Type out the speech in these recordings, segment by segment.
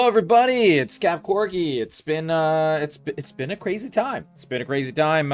Hello everybody, it's CapCorgi. It's been a crazy time. It's been a crazy time.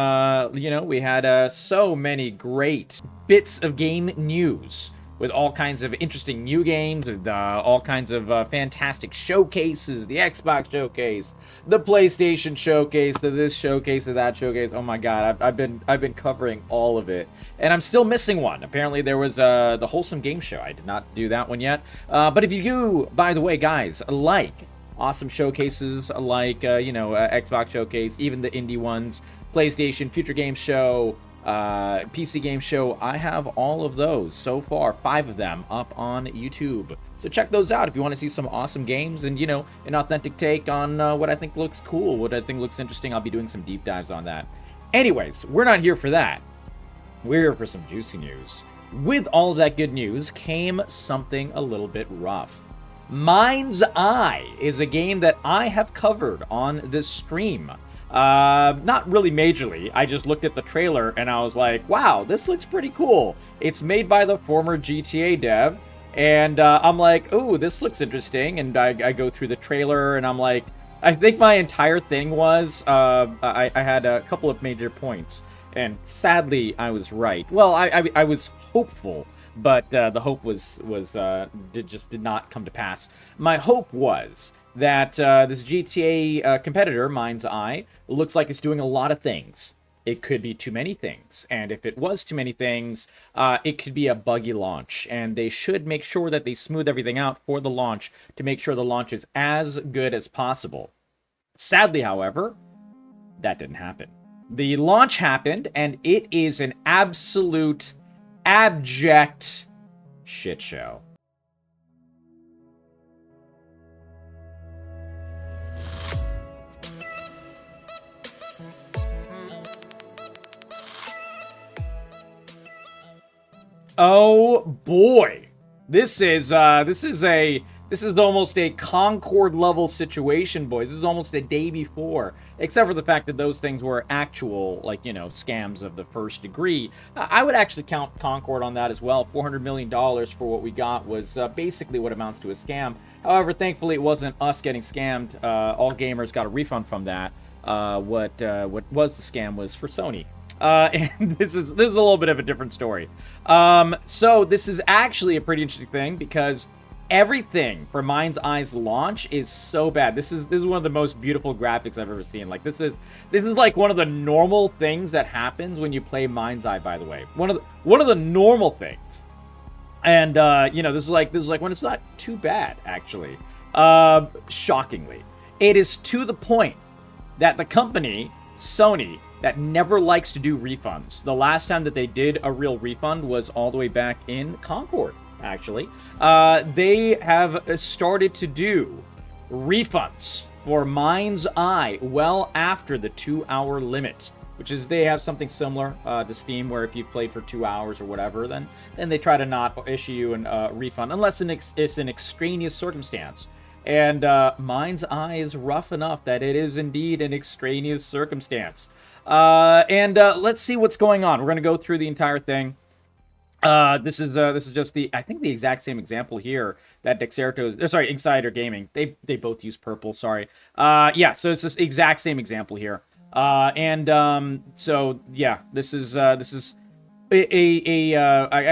We had so many great bits of game news with all kinds of interesting new games, with all kinds of fantastic showcases, the Xbox showcase, the PlayStation showcase, of this showcase, of that showcase. Oh my God, I've been covering all of it, and I'm still missing one. Apparently, there was the Wholesome Game Show. I did not do that one yet. But if you do, by the way, guys, like awesome showcases like Xbox showcase, even the indie ones, PlayStation, Future Games Show, PC Game Show. I have all of those so far, 5 of them up on YouTube. So check those out if you want to see some awesome games and, an authentic take on what I think looks cool, what I think looks interesting. I'll be doing some deep dives on that. Anyways, we're not here for that. We're here for some juicy news. With all of that good news came something a little bit rough. MindsEye is a game that I have covered on this stream. Not really majorly. I just looked at the trailer and I was like, wow, this looks pretty cool. It's made by the former GTA dev. And I'm like, ooh, this looks interesting. And I go through the trailer and I'm like, I think my entire thing was, I had a couple of major points. And sadly, I was right. Well, I was hopeful. But the hope just did not come to pass. My hope was that this GTA competitor, MindsEye, looks like it's doing a lot of things. It could be too many things, and if it was too many things, it could be a buggy launch. And they should make sure that they smooth everything out for the launch to make sure the launch is as good as possible. Sadly, however, that didn't happen. The launch happened, and it is an absolute abject shit show. Oh boy, this is almost a Concord level situation, boys. This is almost a day before, except for the fact that those things were actual, scams of the first degree. I would actually count Concord on that as well. $400 million for what we got was basically what amounts to a scam. However, thankfully, it wasn't us getting scammed. All gamers got a refund from that. What was the scam was for Sony. And this is a little bit of a different story. So this is actually a pretty interesting thing because everything for MindsEye's launch is so bad. This is one of the most beautiful graphics I've ever seen. Like this is like one of the normal things that happens when you play MindsEye, by the way. One of the normal things. And this is like when it's not too bad, actually. Shockingly. It is to the point that the company, Sony, that never likes to do refunds. The last time that they did a real refund was all the way back in Concord, actually. They have started to do refunds for MindsEye well after the 2-hour limit, which is they have something similar to Steam, where if you played for 2 hours or whatever, then they try to not issue you a refund unless it's an extraneous circumstance. And MindsEye is rough enough that it is indeed an extraneous circumstance. Let's see what's going on. We're going to go through the entire thing. This is just I think the exact same example here that Insider Gaming. They both use purple. Sorry. Yeah. So it's this exact same example here. So yeah, this is I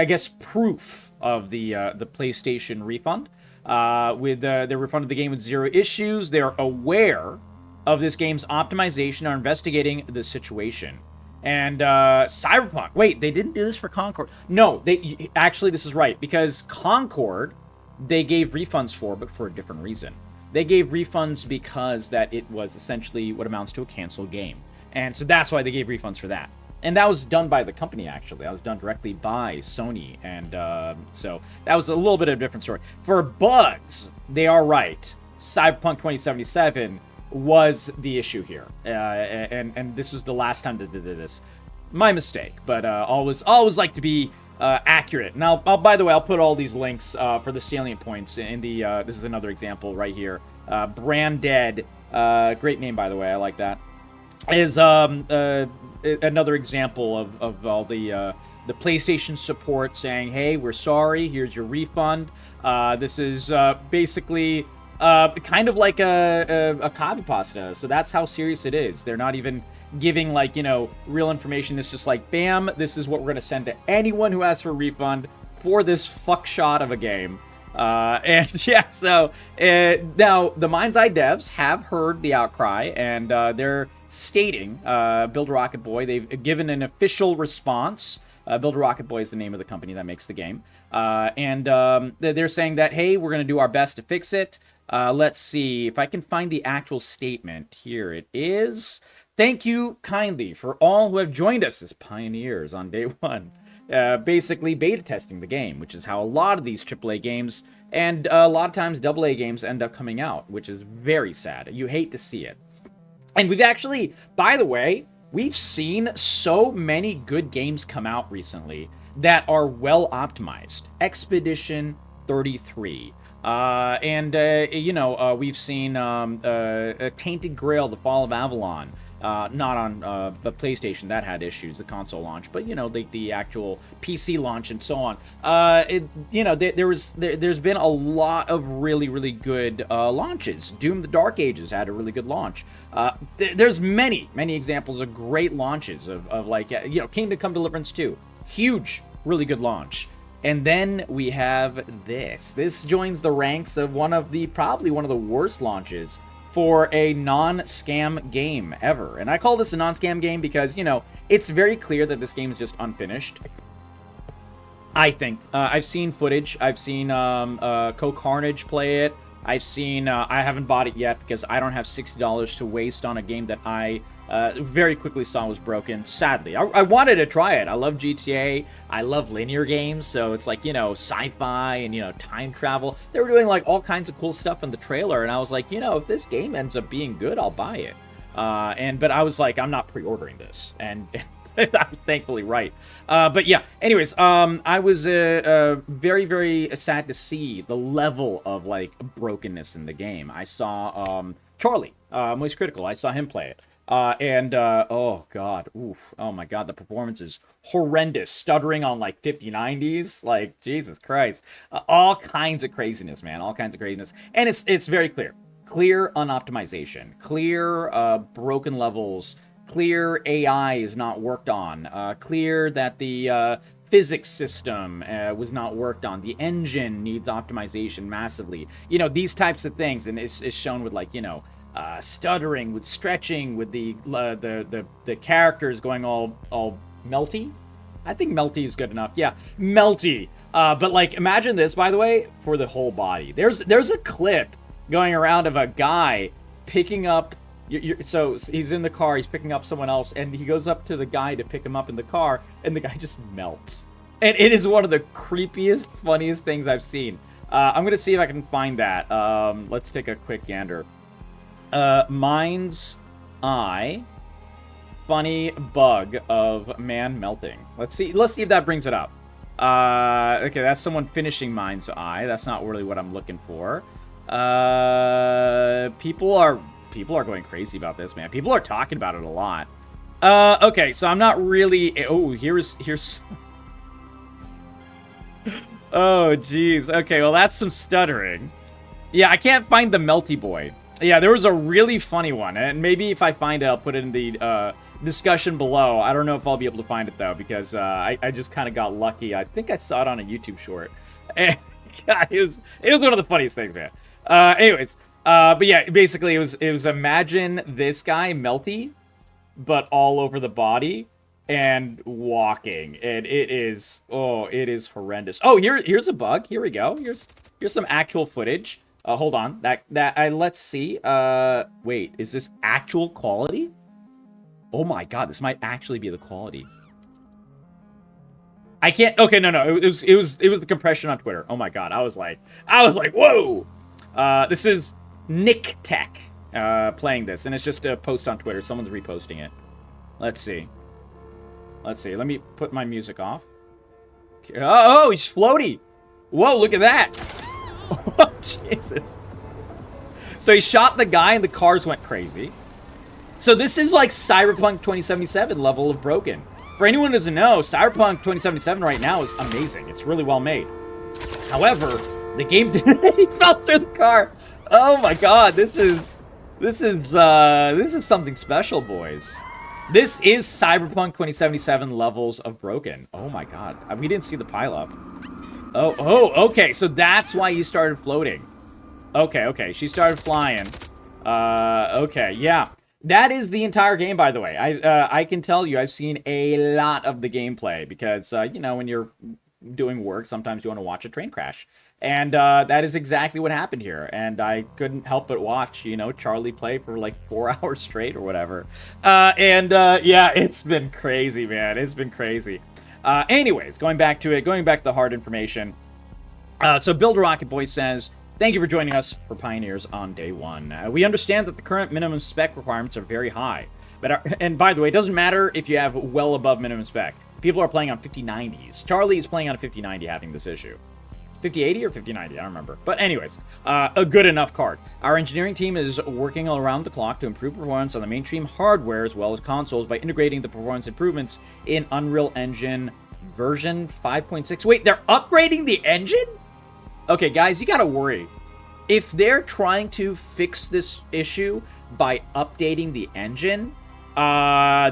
guess proof of the PlayStation refund. They refunded the game with 0 issues. They're aware of this game's optimization, are investigating the situation. And Cyberpunk, wait, they didn't do this for Concord. No, actually, this is right, because Concord, they gave refunds for, but for a different reason. They gave refunds because that it was essentially what amounts to a canceled game. And so that's why they gave refunds for that. And that was done by the company, actually. That was done directly by Sony. And so that was a little bit of a different story. For bugs, they are right. Cyberpunk 2077 was the issue here. And this was the last time that they did this. My mistake. But always like to be accurate. Now, by the way, I'll put all these links for the salient points in the... this is another example right here. Brand Dead. Great name, by the way. I like that. Is another example of all the PlayStation support saying, hey, we're sorry, here's your refund. This is basically kind of like a copy pasta. So that's how serious it is. They're not even giving, like, you know, real information. It's just like, bam, this is what we're going to send to anyone who asks for a refund for this fuck shot of a game. And yeah, so now the MindsEye devs have heard the outcry, and they're stating, Build a Rocket Boy, they've given an official response. Build a Rocket Boy is the name of the company that makes the game. And they're saying that, hey, we're going to do our best to fix it. Let's see if I can find the actual statement. Here it is. Thank you kindly for all who have joined us as pioneers on day one. Basically beta testing the game, which is how a lot of these AAA games and a lot of times AA games end up coming out, which is very sad. You hate to see it. And we've actually, by the way, we've seen so many good games come out recently that are well optimized. Expedition 33. You know, we've seen Tainted Grail, The Fall of Avalon. Not on the PlayStation, that had issues, the console launch, but, you know, the actual PC launch and so on. You know, there's been a lot of really good launches. Doom: The Dark Ages had a really good launch. There's many examples of great launches of like, you know, Kingdom Come Deliverance 2. Huge, really good launch. And then we have this. This joins the ranks of probably one of the worst launches for a non-scam game ever. And I call this a non-scam game because, you know, it's very clear that this game is just unfinished. I think. I've seen footage. I've seen CapCorgiTV play it. I've seen, I haven't bought it yet because I don't have $60 to waste on a game that I very quickly saw was broken, sadly. I wanted to try it. I love GTA. I love linear games, so it's like, you know, sci-fi and, you know, time travel. They were doing, like, all kinds of cool stuff in the trailer, and I was like, you know, if this game ends up being good, I'll buy it. But I was like, I'm not pre-ordering this, and I'm thankfully right. But yeah, anyways, I was very sad to see the level of, like, brokenness in the game. I saw Charlie, Moist Critical. I saw him play it. Oh god, oh my god, the performance is horrendous, stuttering on like 5090s, like Jesus Christ, all kinds of craziness, man, all kinds of craziness, and it's very clear unoptimization, clear broken levels, clear AI is not worked on, clear that the physics system was not worked on, the engine needs optimization massively, you know, these types of things, and it's shown with, like, you know, stuttering, with stretching, with the characters going all melty. I think melty is good enough. Yeah, melty. But like, imagine this, by the way, for the whole body. There's a clip going around of a guy picking up. So he's in the car. He's picking up someone else, and he goes up to the guy to pick him up in the car, and the guy just melts. And it is one of the creepiest, funniest things I've seen. I'm gonna see if I can find that. Let's take a quick gander. MindsEye funny bug of man melting. Let's see if that brings it up. Okay, that's someone finishing MindsEye. That's not really what I'm looking for. People are going crazy about this, man. People are talking about it a lot. Okay, so I'm not really. Oh, here's oh jeez. Okay, well, that's some stuttering. Yeah, I can't find the melty boy. Yeah, there was a really funny one, and maybe if I find it, I'll put it in the discussion below. I don't know if I'll be able to find it, though, because I just kind of got lucky. I think I saw it on a YouTube short. And God, it was one of the funniest things, man. Anyways, but yeah, basically, it was imagine this guy, melty, but all over the body, and walking. And it is horrendous. Oh, here's a bug. Here we go. Here's some actual footage. Hold on. Let's see. Wait, is this actual quality? Oh my god, this might actually be the quality. I can't. Okay, no. It was the compression on Twitter. Oh my god, I was like, whoa. This is Nick Tech playing this, and it's just a post on Twitter. Someone's reposting it. Let's see. Let me put my music off. Oh, he's floaty. Whoa, look at that. Oh, Jesus. So he shot the guy and the cars went crazy. So this is like Cyberpunk 2077 level of broken. For anyone who doesn't know, Cyberpunk 2077 right now is amazing. It's really well made. However, the game he fell through the car. Oh my god, this is something special, boys. This is Cyberpunk 2077 levels of broken. Oh my god. We didn't see the pileup. Oh, okay. So that's why you started floating. Okay. She started flying. Okay, yeah. That is the entire game, by the way. I can tell you, I've seen a lot of the gameplay because, you know, when you're doing work, sometimes you want to watch a train crash. And that is exactly what happened here. And I couldn't help but watch, you know, Charlie play for like 4 hours straight or whatever. Yeah, it's been crazy, man. It's been crazy. Anyways, going back to the hard information. So Builder Rocket Boy says, thank you for joining us for Pioneers on day one. We understand that the current minimum spec requirements are very high. And by the way, it doesn't matter if you have well above minimum spec. People are playing on 5090s. Charlie is playing on a 5090 having this issue. 5080 or 5090, I don't remember. But anyways, a good enough card. Our engineering team is working around the clock to improve performance on the mainstream hardware as well as consoles by integrating the performance improvements in Unreal Engine version 5.6. Wait, they're upgrading the engine? Okay, guys, you gotta worry. If they're trying to fix this issue by updating the engine,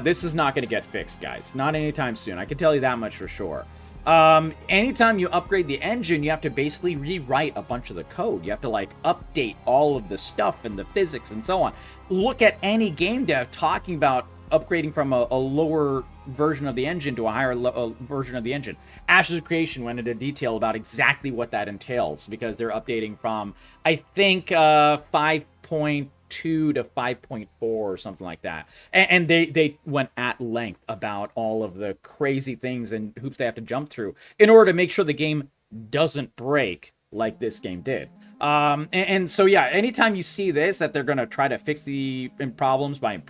this is not gonna get fixed, guys. Not anytime soon. I can tell you that much for sure. Anytime you upgrade the engine, you have to basically rewrite a bunch of the code. You have to, like, update all of the stuff and the physics and so on. Look at any game dev talking about upgrading from a lower version of the engine to a higher version of the engine. Ashes of Creation went into detail about exactly what that entails, because they're updating from, I think, 5.2 to 5.4 or something like that. And they went at length about all of the crazy things and hoops they have to jump through in order to make sure the game doesn't break like this game did. And so, yeah, anytime you see this, that they're going to try to fix the problems by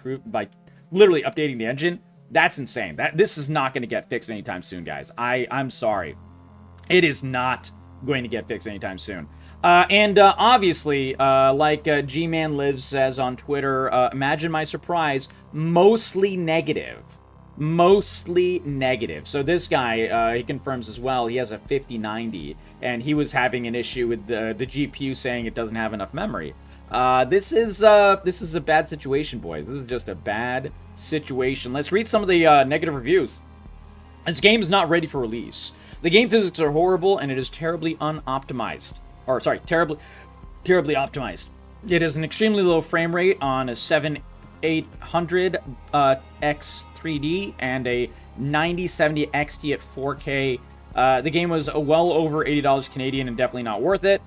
literally updating the engine, that's insane. This is not going to get fixed anytime soon, guys. I'm sorry. It is not going to get fixed anytime soon. Obviously, like G-Man Lives says on Twitter, imagine my surprise, mostly negative. Mostly negative. So this guy, he confirms as well, he has a 5090, and he was having an issue with the GPU saying it doesn't have enough memory. This is a bad situation, boys. This is just a bad situation. Let's read some of the negative reviews. This game is not ready for release. The game physics are horrible, and it is terribly unoptimized. Or, sorry, terribly optimized. It has an extremely low frame rate on a 7800 X3D and a 9070 XT at 4K. The game was well over $80 Canadian and definitely not worth it.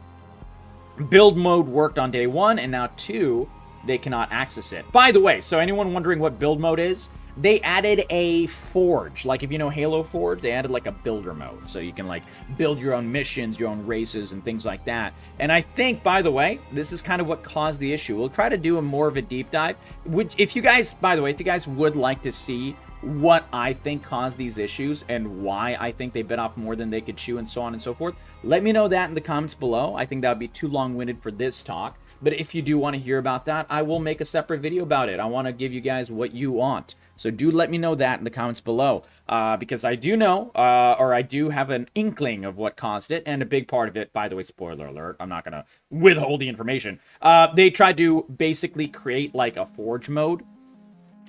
Build mode worked on day one, and now 2, they cannot access it. By the way, so anyone wondering what build mode is, they added a forge. Like, if you know Halo Forge, they added like a builder mode. So you can like build your own missions, your own races, and things like that. And I think, by the way, this is kind of what caused the issue. We'll try to do more of a deep dive. If you guys would like to see what I think caused these issues and why I think they bit off more than they could chew and so on and so forth, let me know that in the comments below. I think that would be too long-winded for this talk. But if you do want to hear about that, I will make a separate video about it. I want to give you guys what you want. So do let me know that in the comments below, because I do know, or I do have an inkling of what caused it, and a big part of it, by the way, spoiler alert, I'm not going to withhold the information. They tried to basically create like a forge mode,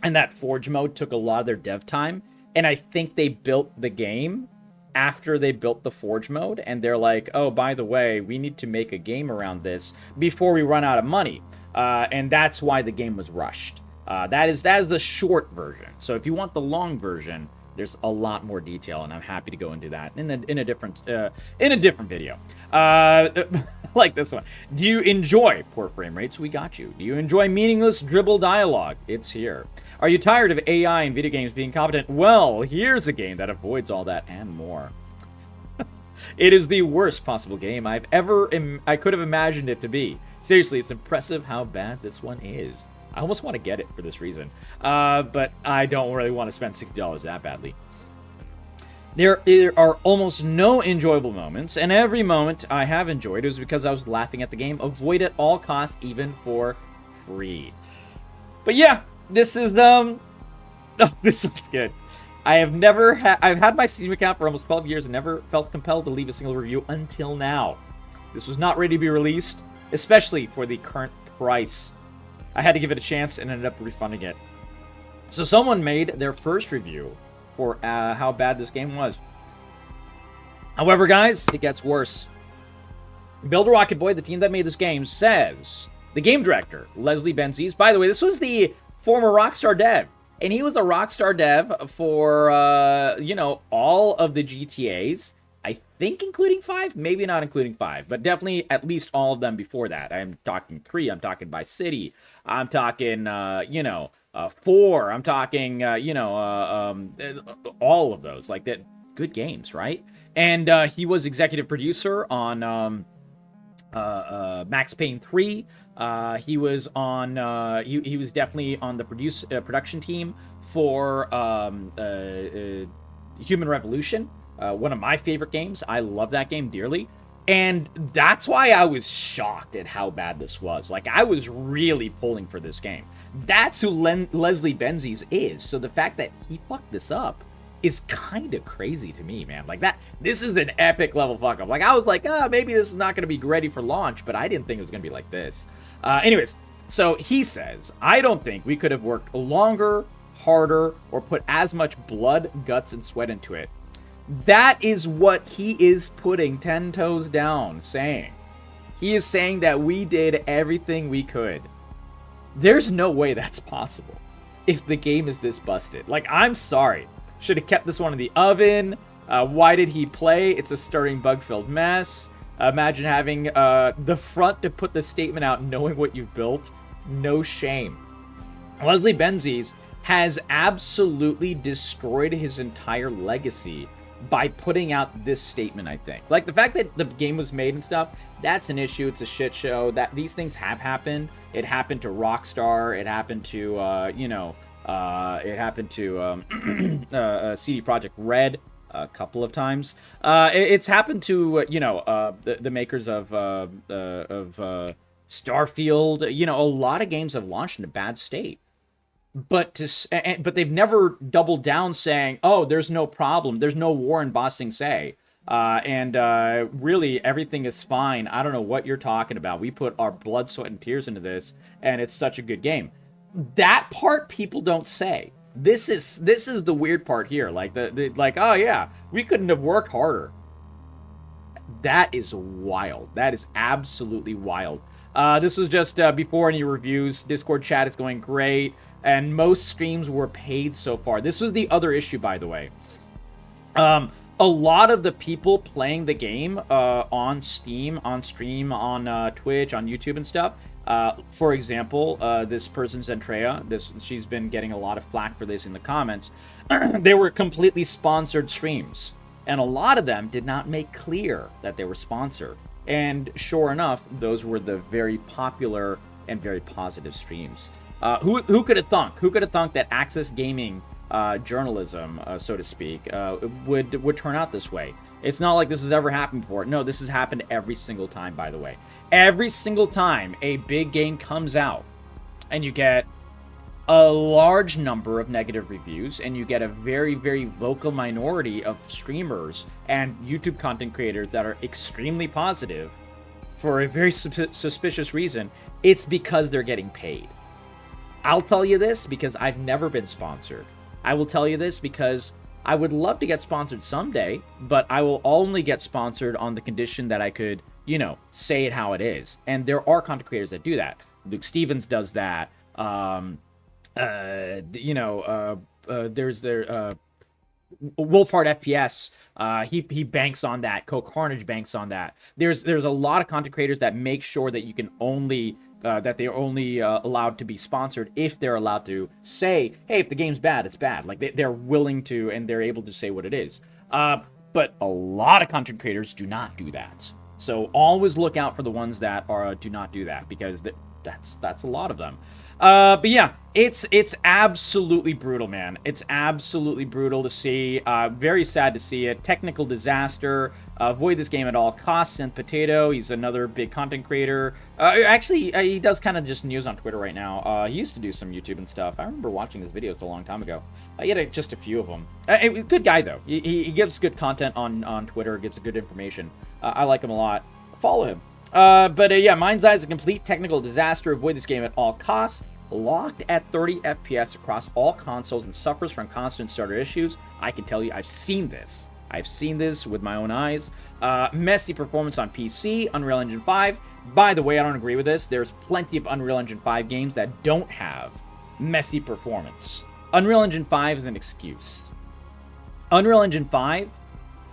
and that forge mode took a lot of their dev time, and I think they built the game after they built the forge mode, and they're like, oh, by the way, we need to make a game around this before we run out of money, and that's why the game was rushed. That is the short version. So if you want the long version, there's a lot more detail, and I'm happy to go into that in a different video. Like this one. Do you enjoy poor frame rates? We got you. Do you enjoy meaningless dribble dialogue? It's here. Are you tired of AI in video games being competent? Well, here's a game that avoids all that and more. It is the worst possible game I could have imagined it to be. Seriously, it's impressive how bad this one is. I almost want to get it for this reason, but I don't really want to spend $60 that badly. There are almost no enjoyable moments, and every moment I have enjoyed is because I was laughing at the game. Avoid at all costs, even for free. But yeah, this is oh, this one's good. I've had my Steam account for almost 12 years and never felt compelled to leave a single review until now. This was not ready to be released. especially for the current price. I had to give it a chance and ended up refunding it. So someone made their first review for how bad this game was. However, guys, it gets worse. Builder Rocket Boy, the team that made this game, says the game director, Leslie Benzies, by the way, this was the former Rockstar dev, and he was a Rockstar dev for, you know, all of the GTAs, I think including 5, maybe not including 5, but definitely at least all of them before that. I'm talking 3, I'm talking Vice City, I'm talking, you know, 4, I'm talking, you know, all of those, like that, good games, right? And he was executive producer on Max Payne 3. He was on he was definitely on the production team for Human Revolution, one of my favorite games. I love that game dearly. And that's why I was shocked at how bad this was. Like, I was really pulling for this game. That's who Leslie Benzies is. So the fact that he fucked this up is kind of crazy to me, man. Like, this is an epic level fuck up. Like, I was like, maybe this is not going to be ready for launch, but I didn't think it was going to be like this. Anyways, so he says, I don't think we could have worked longer, harder, or put as much blood, guts, and sweat into it. That is what he is putting 10 toes down, saying. He is saying that we did everything we could. There's no way that's possible if the game is this busted. Like, I'm sorry. Should have kept this one in the oven. Why did he play? It's a stirring bug-filled mess. Imagine having the front to put the statement out knowing what you've built. No shame. Leslie Benzies has absolutely destroyed his entire legacy by putting out this statement, I think. Like, the fact that the game was made and stuff, that's an issue. It's a shit show. That these things have happened. It happened to Rockstar. It happened to, you know... it happened to CD Projekt Red a couple of times. It's happened to you know the makers of Starfield. You know, a lot of games have launched in a bad state, but they've never doubled down saying, "Oh, there's no problem. There's no war in Ba Sing Se." And really, everything is fine. I don't know what you're talking about. We put our blood, sweat, and tears into this, and it's such a good game. That part people don't say. This is the weird part here. Like like, oh yeah, we couldn't have worked harder. That is wild. That is absolutely wild. This was just before any reviews. Discord chat is going great, and most streams were paid so far. This was the other issue, by the way. A lot of the people playing the game on Steam, on stream, on Twitch, on YouTube and stuff. For example, this person, Zentrea, she's been getting a lot of flack for this in the comments. They were completely sponsored streams. And a lot of them did not make clear that they were sponsored. And sure enough, those were the very popular and very positive streams. Who could have thunk? Who could have thunk that Access Gaming journalism, so to speak, would turn out this way? It's not like this has ever happened before. No, this has happened every single time, by the way. Every single time a big game comes out and you get a large number of negative reviews and you get a very, very vocal minority of streamers and YouTube content creators that are extremely positive for a very suspicious reason, it's because they're getting paid. I'll tell you this because I've never been sponsored. I will tell you this because I would love to get sponsored someday, but I will only get sponsored on the condition that I could, you know, say it how it is. And there are content creators that do that. Luke Stevens does that. You know, there's Wolfhard FPS. He banks on that. Coke Carnage banks on that. There's a lot of content creators that make sure that you can only that they're only allowed to be sponsored if they're allowed to say, hey, if the game's bad, it's bad. Like they're willing to and they're able to say what it is. But a lot of content creators do not do that. So always look out for the ones that do not do that, because that's a lot of them. But yeah, it's absolutely brutal, man. It's absolutely brutal to see. Very sad to see it. Technical disaster. Avoid this game at all costs. And Potato, he's another big content creator. Actually, he does kind of just news on Twitter right now. He used to do some YouTube and stuff. I remember watching his videos a long time ago. He had just a few of them. Good guy, though. He gives good content on Twitter, gives good information. I like him a lot. Follow him. Yeah, MindsEye is a complete technical disaster. Avoid this game at all costs. Locked at 30 FPS across all consoles and suffers from constant starter issues. I can tell you, I've seen this. I've seen this with my own eyes. Messy performance on PC, Unreal Engine 5. By the way, I don't agree with this. There's plenty of Unreal Engine 5 games that don't have messy performance. Unreal Engine 5 is an excuse. Unreal Engine 5,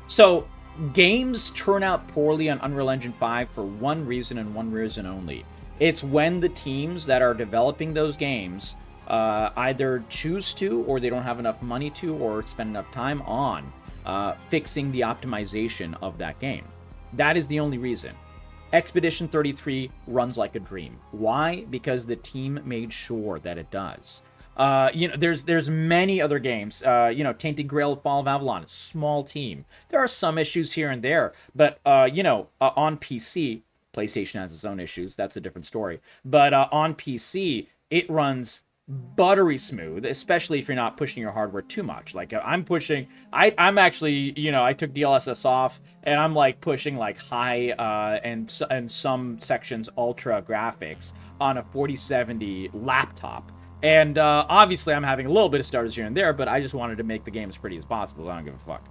so games turn out poorly on Unreal Engine 5 for one reason and one reason only. It's when the teams that are developing those games either choose to, or they don't have enough money to, or spend enough time on fixing the optimization of that game. That is the only reason. Expedition 33 runs like a dream. Why? Because the team made sure that it does. There's many other games. Tainted Grail, Fall of Avalon, a small team. There are some issues here and there, but on PC, PlayStation has its own issues. That's a different story. But on PC, it runs buttery smooth, especially if you're not pushing your hardware too much. Like I'm pushing, I'm actually, I took DLSS off and I'm like pushing like high and some sections ultra graphics on a 4070 laptop. And obviously, I'm having a little bit of stutters here and there, but I just wanted to make the game as pretty as possible. So I don't give a fuck.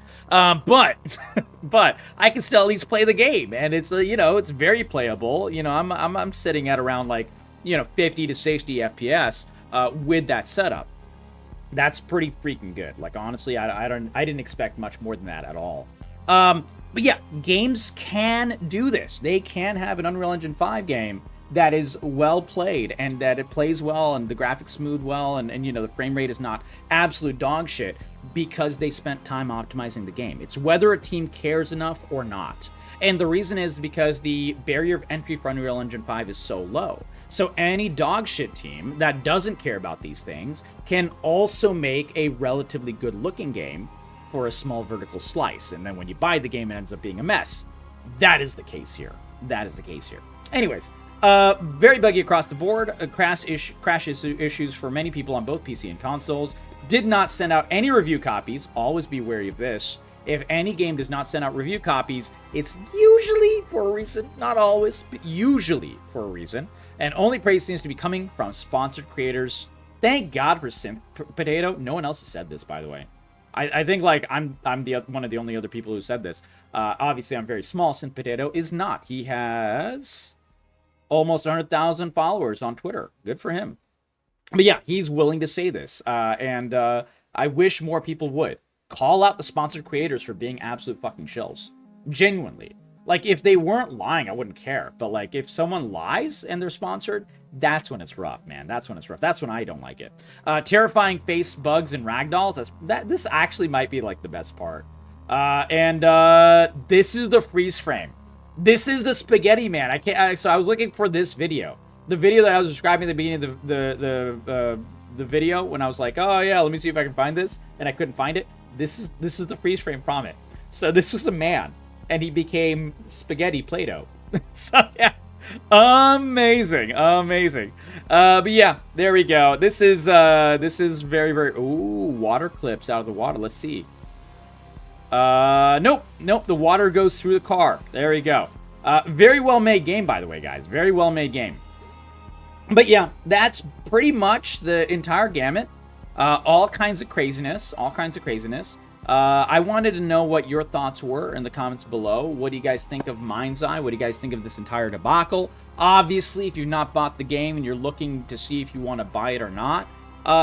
But I can still at least play the game, and it's it's very playable. I'm sitting at around like 50 to 60 FPS with that setup. That's pretty freaking good. Like honestly, I didn't expect much more than that at all. But yeah, games can do this. They can have an Unreal Engine 5 game that is well played and that it plays well and the graphics smooth well and the frame rate is not absolute dog shit because they spent time optimizing the game. It's whether a team cares enough or not. And the reason is because the barrier of entry for Unreal Engine 5 is so low. So any dog shit team that doesn't care about these things can also make a relatively good looking game for a small vertical slice. And then when you buy the game, it ends up being a mess. That is the case here. Anyways, very buggy across the board. Crash issues for many people on both PC and consoles. Did not send out any review copies. Always be wary of this. If any game does not send out review copies, it's usually for a reason. Not always, but usually for a reason. And only praise seems to be coming from sponsored creators. Thank God for Synth Potato. No one else has said this, by the way. I think like I'm one of the only other people who said this. Obviously, I'm very small. Synth Potato is not. He has almost 100,000 followers on Twitter. Good for him. But yeah, he's willing to say this. And I wish more people would. Call out the sponsored creators for being absolute fucking shills. Genuinely. Like, if they weren't lying, I wouldn't care. But, like, if someone lies and they're sponsored, that's when it's rough, man. That's when it's rough. That's when I don't like it. Terrifying face bugs and ragdolls. This actually might be, like, the best part. This is the freeze frame. This is the spaghetti man. So I was looking for this video. The video that I was describing at the beginning of the video when I was like, oh, yeah, let me see if I can find this. And I couldn't find it. This is the freeze frame from it. So this was a man. And he became spaghetti Play-Doh. So, yeah. Amazing. But yeah, there we go. This is very, very... Ooh, water clips out of the water. Let's see. Nope. The water goes through the car. There we go. Very well-made game, by the way, guys. Very well-made game. But yeah, that's pretty much the entire gamut. All kinds of craziness. I wanted to know what your thoughts were in the comments below. What do you guys think of MindsEye? What do you guys think of this entire debacle? Obviously, if you've not bought the game and you're looking to see if you want to buy it or not,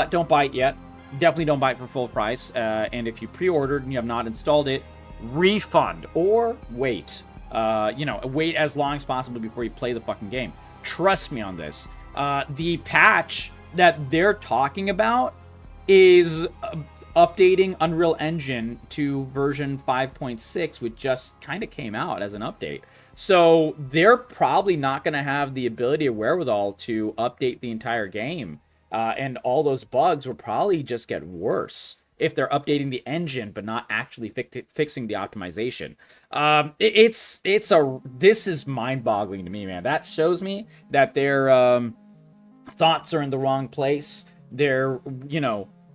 don't buy it yet. Definitely don't buy it for full price. And if you pre-ordered and you have not installed it, refund or wait. Wait as long as possible before you play the fucking game. Trust me on this. The patch that they're talking about is updating Unreal Engine to version 5.6, which just kind of came out as an update. So they're probably not going to have the ability or wherewithal to update the entire game. And all those bugs will probably just get worse if they're updating the engine but not actually fixing the optimization. This is mind-boggling to me, man. That shows me that their thoughts are in the wrong place. They're,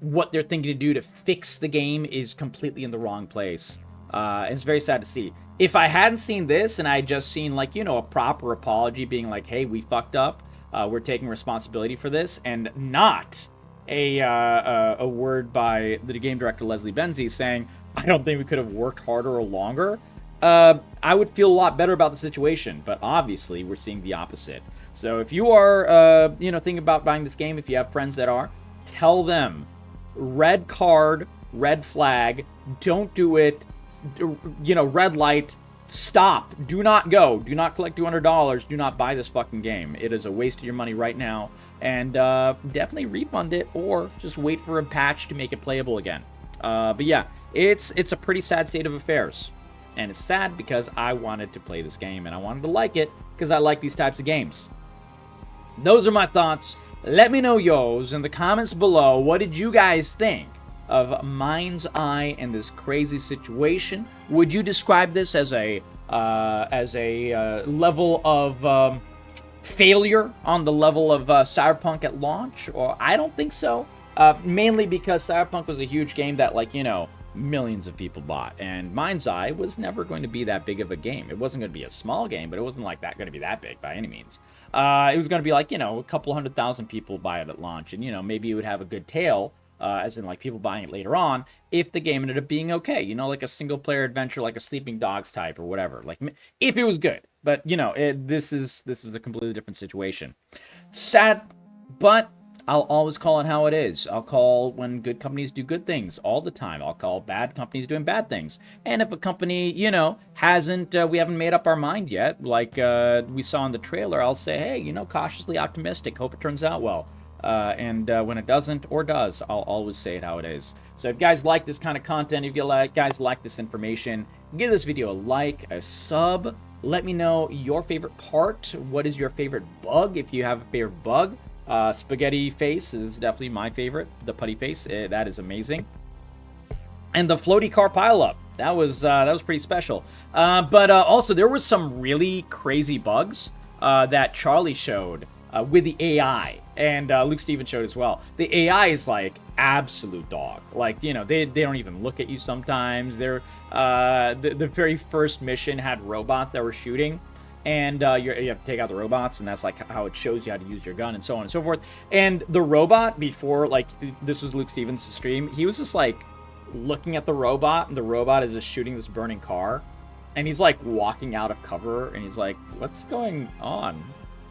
what they're thinking to do to fix the game is completely in the wrong place. It's very sad to see. if I hadn't seen this and I had just seen, like, you know, a proper apology being like, hey, we fucked up, we're taking responsibility for this, and not a word by the game director Leslie Benzie saying, I don't think we could have worked harder or longer, I would feel a lot better about the situation. But obviously, we're seeing the opposite. So if you are, you know, thinking about buying this game, if you have friends that are, tell them, red card, red flag, don't do it, you know, red light, stop, do not go, do not collect $200, do not buy this fucking game. It is a waste of your money right now, and definitely refund it, or just wait for a patch to make it playable again. But yeah, it's a pretty sad state of affairs, and it's sad because I wanted to play this game, and I wanted to like it, because I like these types of games. Those are my thoughts. Let me know yours in the comments below. What did you guys think of MindsEye and this crazy situation? Would you describe this as a level of failure on the level of Cyberpunk at launch? Or I don't think so. Mainly because Cyberpunk was a huge game that, like, you know, millions of people bought, and MindsEye was never going to be that big of a game. It wasn't going to be a small game, but it wasn't like that going to be that big by any means. It was going to be like, you know, a couple 100,000 people buy it at launch, and, you know, maybe it would have a good tail, as in, like, people buying it later on, if the game ended up being okay, you know, like a single-player adventure, like a Sleeping Dogs type or whatever, like, if it was good. But, you know, this is a completely different situation. Sad, but I'll always call it how it is. I'll call when good companies do good things all the time. I'll call bad companies doing bad things. And if a company, you know, we haven't made up our mind yet, like we saw in the trailer, I'll say, hey, you know, cautiously optimistic, hope it turns out well. And when it doesn't or does, I'll always say it how it is. So if you guys like this kind of content, if you guys like this information, give this video a like, a sub. Let me know your favorite part. What is your favorite bug, if you have a favorite bug? Spaghetti face is definitely my favorite. The putty face, that is amazing. And the floaty car pileup, that was pretty special. But also, there was some really crazy bugs that Charlie showed with the AI, and Luke Stevens showed as well. The AI is like absolute dog. Like, you know, they don't even look at you sometimes. They're the very first mission had robots that were shooting, and you have to take out the robots, and that's like how it shows you how to use your gun and so on and so forth. And the robot, before, like, this was Luke Stevens' stream, he was just like looking at the robot, and the robot is just shooting this burning car, and he's like walking out of cover, and he's like, what's going on?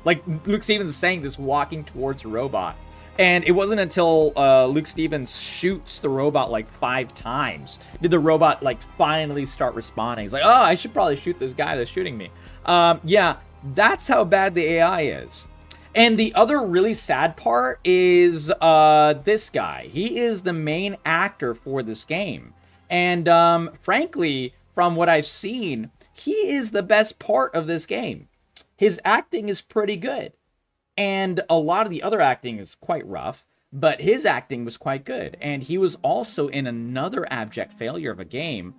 Like, Luke Stevens is saying this, walking towards a robot. And it wasn't until Luke Stevens shoots the robot like 5 times did the robot like finally start responding. He's like, oh, I should probably shoot this guy that's shooting me. Yeah, that's how bad the AI is. And the other really sad part is this guy. He is the main actor for this game. And frankly, from what I've seen, he is the best part of this game. His acting is pretty good. And a lot of the other acting is quite rough, but his acting was quite good. And he was also in another abject failure of a game.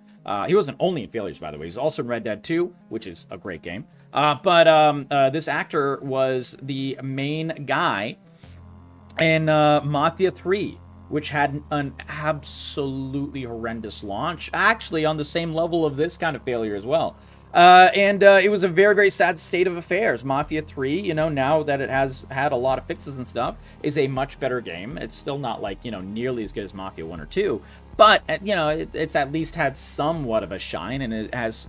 He wasn't only in failures, by the way. He's also in Red Dead 2, which is a great game. But this actor was the main guy in Mafia 3, which had an absolutely horrendous launch. Actually, on the same level of this kind of failure as well. It was a very, very sad state of affairs. Mafia 3, you know, now that it has had a lot of fixes and stuff, is a much better game. It's still not, like, you know, nearly as good as Mafia 1 or 2, but, you know, it's at least had somewhat of a shine, and it has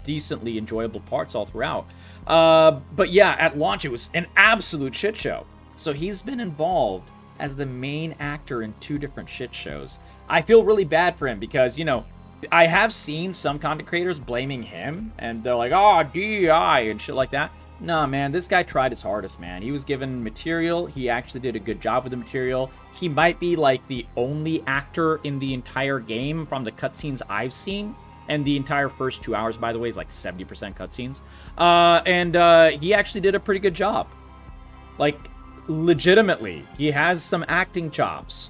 decently enjoyable parts all throughout. But yeah, at launch, it was an absolute shit show. So he's been involved as the main actor in 2 different shit shows. I feel really bad for him because, you know, I have seen some content creators blaming him, and they're like, oh, DEI and shit like that. Nah, man, this guy tried his hardest, man. He was given material. He actually did a good job with the material. He might be, like, the only actor in the entire game from the cutscenes I've seen. And the entire first 2 hours, by the way, is like 70% cutscenes. He actually did a pretty good job. Like, legitimately, he has some acting chops.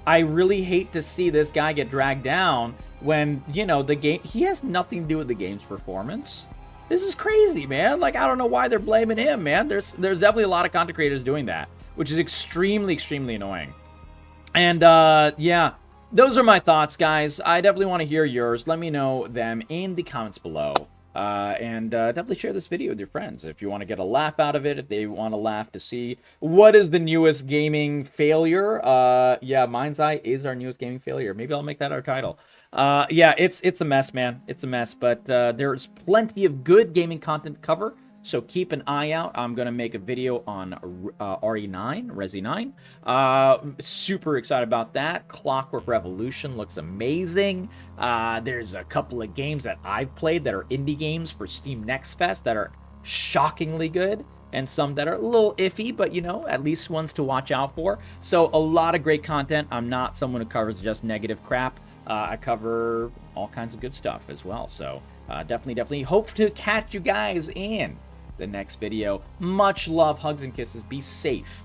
I really hate to see this guy get dragged down when, you know, the game, he has nothing to do with the game's performance. This is crazy, man. Like, I don't know why they're blaming him, man. There's definitely a lot of content creators doing that, which is extremely, extremely annoying. And, yeah, those are my thoughts, guys. I definitely want to hear yours. Let me know them in the comments below. And definitely share this video with your friends if you want to get a laugh out of it, if they want to laugh to see what is the newest gaming failure. Yeah, MindsEye is our newest gaming failure. Maybe I'll make that our title. Yeah, it's a mess, man. It's a mess, but there's plenty of good gaming content to cover. So keep an eye out. I'm going to make a video on RE9, Resi 9. Super excited about that. Clockwork Revolution looks amazing. There's a couple of games that I've played that are indie games for Steam Next Fest that are shockingly good, and some that are a little iffy, but, you know, at least ones to watch out for. So a lot of great content. I'm not someone who covers just negative crap. I cover all kinds of good stuff as well. So definitely hope to catch you guys in the next video. Much love, hugs, and kisses. Be safe.